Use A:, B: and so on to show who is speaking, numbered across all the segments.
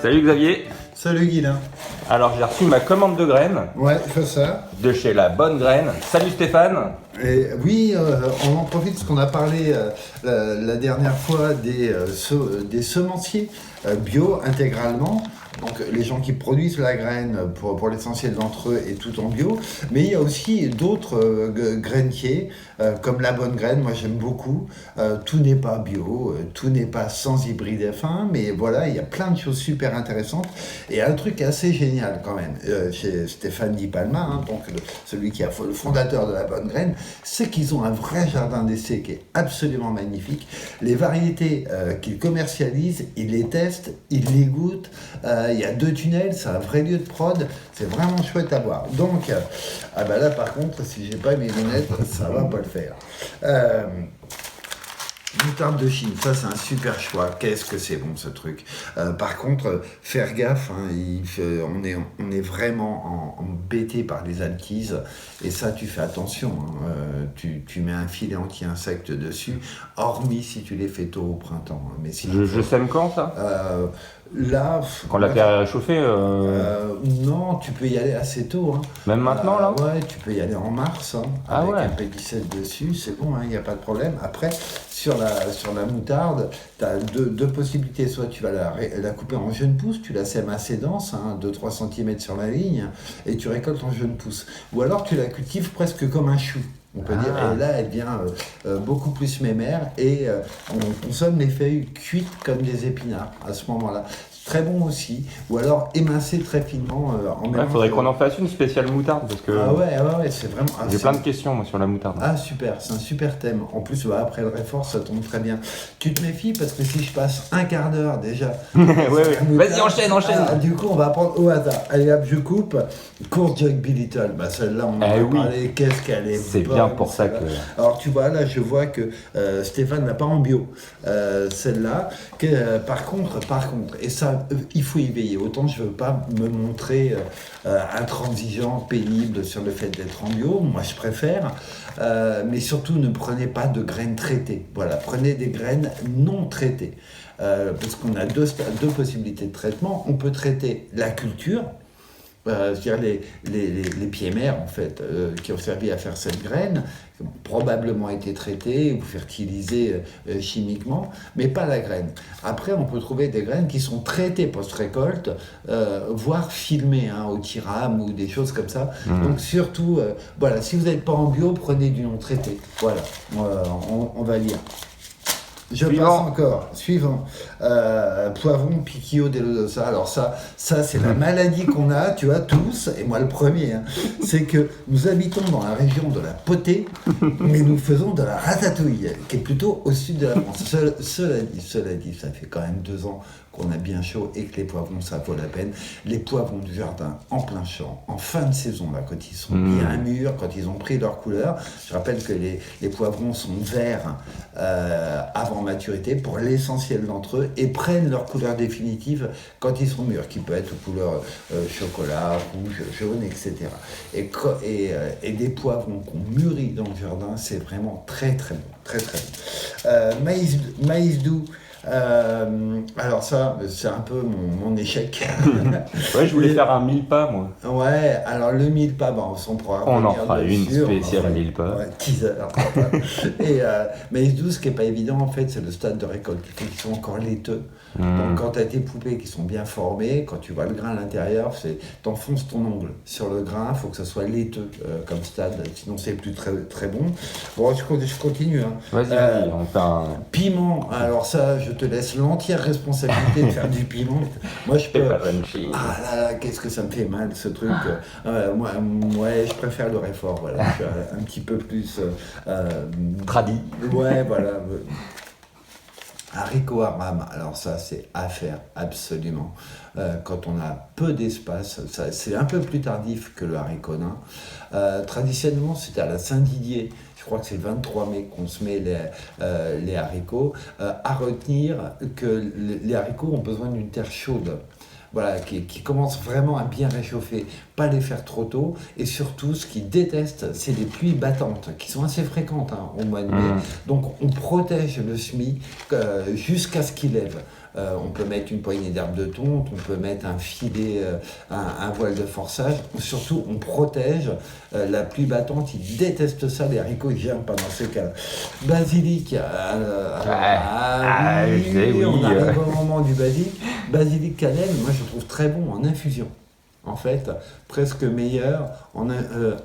A: Salut Xavier.
B: Salut Guilain.
A: Alors j'ai reçu ma commande de graines
B: Ouais, fais ça.
A: de chez La Bonne Graine. Salut Stéphane.
B: Et oui, on en profite parce qu'on a parlé la dernière fois des semenciers bio intégralement. Donc les gens qui produisent la graine pour l'essentiel d'entre eux est tout en bio. Mais il y a aussi d'autres grainiers comme La Bonne Graine, moi j'aime beaucoup. Tout n'est pas bio, tout n'est pas sans hybride F1, mais voilà, il y a plein de choses super intéressantes. Et un truc assez génial quand même, chez Stéphane Di Palma, hein, donc celui qui est le fondateur de La Bonne Graine, c'est qu'ils ont un vrai jardin d'essai qui est absolument magnifique. Les variétés qu'ils commercialisent, ils les testent, ils les goûtent. Il y a 2 tunnels, c'est un vrai lieu de prod, c'est vraiment chouette à voir. Donc, là par contre, si j'ai pas mes lunettes, ça va pas le faire. Moutarde de Chine, ça c'est un super choix. Qu'est-ce que c'est bon ce truc. Par contre, faire gaffe, hein, on est vraiment embêté par les alkyses et ça tu fais attention. Hein. Tu mets un filet anti-insecte dessus, hormis si tu les fais tôt au printemps. Hein. Mais si
A: Je sème quand ça
B: Là,
A: quand la terre est réchauffée
B: non, tu peux y aller assez tôt. Hein.
A: Même maintenant là
B: Ouais, tu peux y aller en mars, hein, avec un pédicelle dessus, c'est bon, il n'y a pas de problème. Après, sur la moutarde, tu as deux possibilités. Soit tu vas la couper en jeunes pousses, tu la sèmes assez dense, hein, 2-3 cm sur la ligne, et tu récoltes en jeunes pousses. Ou alors tu la cultives presque comme un chou. On peut dire, et là elle devient beaucoup plus mémère et on consomme les feuilles cuites comme des épinards à ce moment-là. Très bon aussi, ou alors émincé très finement en mélange.
A: Il faudrait qu'on en fasse une spéciale moutarde parce que
B: ouais, c'est vraiment.
A: j'ai plein de questions moi, sur la moutarde.
B: Ah super, c'est un super thème. En plus, après le réfort, ça tombe très bien. Tu te méfies parce que si je passe un quart d'heure déjà.
A: ouais. Vas-y, enchaîne.
B: Du coup, on va prendre au hasard. Allez hop, je coupe. Course Rugby Little. Celle-là, on en a parlé. Qu'est-ce qu'elle est
A: C'est
B: bonne,
A: bien pour ça que.
B: Alors tu vois, là, je vois que Stéphane n'a pas en bio. Celle-là. Par contre, et ça, il faut y veiller. Autant je veux pas me montrer intransigeant, pénible sur le fait d'être en bio. Moi, je préfère. Mais surtout, ne prenez pas de graines traitées. Voilà, prenez des graines non traitées. Parce qu'on a deux possibilités de traitement. On peut traiter la culture, c'est-à-dire les pieds mères en fait, qui ont servi à faire cette graine, qui ont probablement été traités ou fertilisés chimiquement, mais pas la graine. Après, on peut trouver des graines qui sont traitées post-récolte, voire filmées au tiram ou des choses comme ça. Donc surtout, voilà, si vous n'êtes pas en bio, prenez du non traité. Voilà, on va lire. Je passe encore. Suivant. Poivron piquillo delodosa. Alors ça c'est la maladie qu'on a, tu vois, tous, et moi le premier. Hein. C'est que nous habitons dans la région de la potée, mais nous faisons de la ratatouille, qui est plutôt au sud de la France. Cela dit, ça fait quand même 2 ans qu'on a bien chaud et que les poivrons, ça vaut la peine. Les poivrons du jardin en plein champ, en fin de saison, là, quand ils sont bien mûrs, quand ils ont pris leur couleur. Je rappelle que les poivrons sont verts avant maturité pour l'essentiel d'entre eux et prennent leur couleur définitive quand ils sont mûrs, qui peut être couleur chocolat, rouge, jaune, etc. Et des poivrons qu'on mûrit dans le jardin, c'est vraiment très très bon, très très bon. Maïs doux. Alors ça, c'est un peu mon échec.
A: Ouais, je voulais faire un mille-pas, moi.
B: Ouais, alors le mille-pas, on pourra
A: on en fera une spéciale mille-pas.
B: Ouais, teaser. Maïs doux, ce qui n'est pas évident, en fait, c'est le stade de récolte. Il faut qu'ils soient encore laiteux. Donc quand tu as tes poupées qui sont bien formées, quand tu vois le grain à l'intérieur, t'enfonces ton ongle sur le grain, il faut que ça soit laiteux comme stade, sinon c'est plus très, très bon. Bon, je continue. Hein.
A: Vas-y, on fait un...
B: Piment, alors ça, je te laisse l'entière responsabilité de faire du piment. Moi, je peux... Ah là, qu'est-ce que ça me fait mal, ce truc. Moi, je préfère le réfort, voilà. Je suis un petit peu plus...
A: Tradi.
B: Ouais, voilà. Haricots à rame, alors ça c'est à faire absolument. Quand on a peu d'espace, c'est un peu plus tardif que le haricot nain. Traditionnellement c'était à la Saint-Didier, je crois que c'est le 23 mai qu'on se met les haricots. À retenir que les haricots ont besoin d'une terre chaude. voilà, qui commencent vraiment à bien réchauffer, pas les faire trop tôt. Et surtout, ce qu'ils détestent, c'est les pluies battantes, qui sont assez fréquentes au mois de mai. Donc, on protège le semis jusqu'à ce qu'il lève. On peut mettre une poignée d'herbe de tonte, on peut mettre un filet, un voile de forçage. Surtout, on protège la pluie battante. Ils détestent ça, les haricots, ils gèrent pas dans ces cas-là. Basilic,
A: oui,
B: on arrive au moment du basilic. Basilic cannelle, moi je le trouve très bon en infusion. En fait, presque meilleur en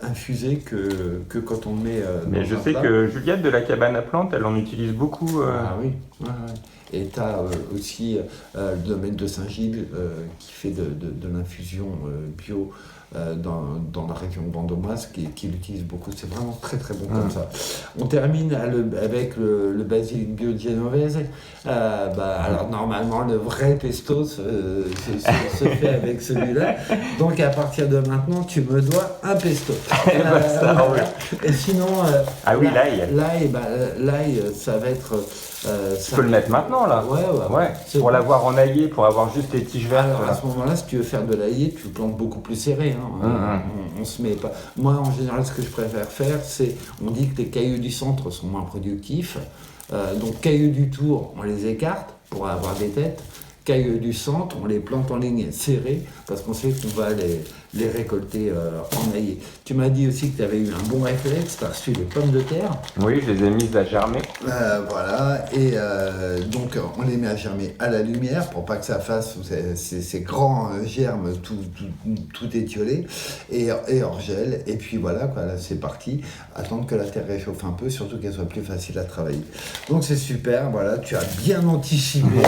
B: infusé que quand on le met dans
A: Mais je
B: un
A: sais
B: plat.
A: que Juliette de la cabane à plantes, elle en utilise beaucoup.
B: Ah oui, ouais, ouais. Et tu as aussi le domaine de Saint-Gilles qui fait de l'infusion bio dans la région vendômoise qui l'utilise beaucoup. C'est vraiment très très bon comme ça. On termine avec le basilic bio genovese. Alors normalement le vrai pesto se fait avec celui-là. Donc à partir de maintenant tu me dois un pesto.
A: Oui.
B: Et sinon
A: Ah oui, l'ail.
B: L'ail, ça va être...
A: Tu peux le mettre maintenant là.
B: Ouais.
A: Pour l'avoir enaillé, pour avoir juste les tiges vertes.
B: Alors, à ce moment-là, si tu veux faire de l'ail, tu le plantes beaucoup plus serré. On se met pas. Moi, en général, ce que je préfère faire, c'est, on dit que les cailloux du centre sont moins productifs. Donc, cailloux du tour, on les écarte pour avoir des têtes. Cailloux du centre, on les plante en ligne serrée parce qu'on sait qu'on va les récolter enaillés. Tu m'as dit aussi que tu avais eu un bon réflexe, tu as reçu les pommes de terre.
A: Oui, je les ai mises à germer.
B: Voilà, et donc on les met à germer à la lumière pour pas que ça fasse ces grands germes tout étiolés et hors gel. Et puis voilà, quoi, là c'est parti. Attendre que la terre réchauffe un peu, surtout qu'elle soit plus facile à travailler. Donc c'est super, voilà, tu as bien anticipé.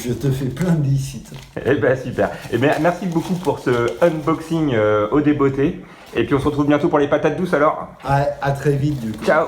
B: Je te fais plein de visites.
A: Eh ben super. Eh bien, merci beaucoup pour ce unboxing au débeauté. Et puis on se retrouve bientôt pour les patates douces alors.
B: À très vite du coup.
A: Ciao.